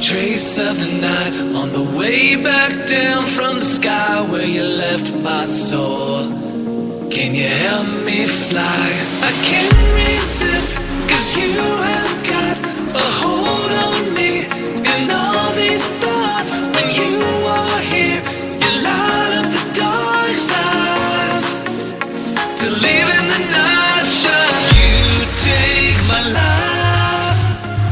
trace of the night on the way back down from the sky where you left my soul. Can you help me fly? I can't resist, 'cause you have got a hold on me. And all these thoughts, when you are here, you light up the dark sides to leave in the night shine. You take my life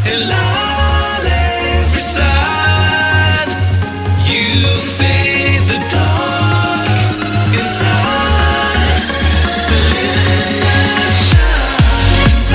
and light every side. You fade the dark inside. The living light shines.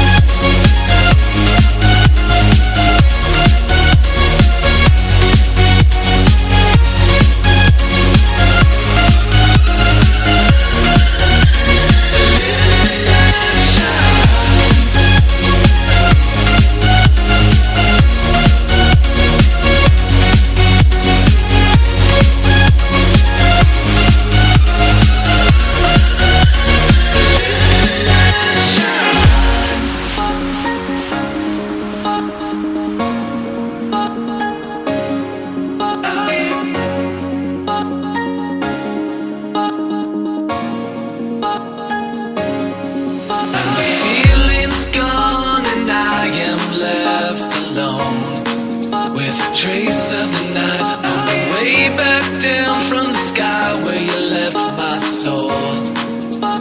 Trace of the night on the way back down from the sky where you left my soul.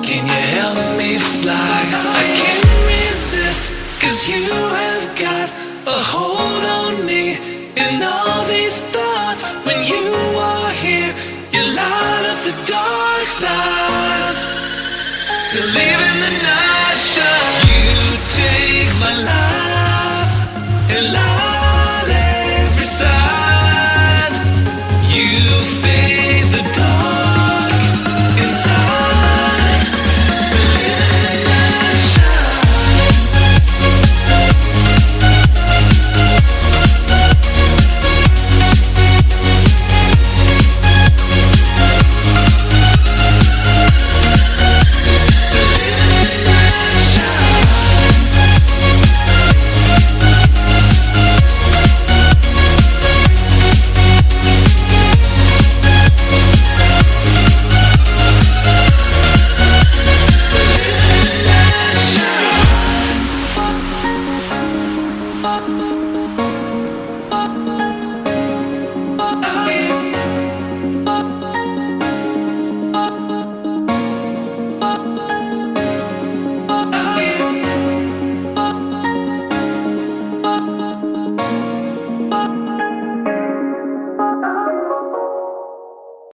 Can you help me fly? I can't resist, 'cause you have got a hold on me. And all these thoughts, when you are here, you light up the dark sides to leave in the night shine. You take my life and light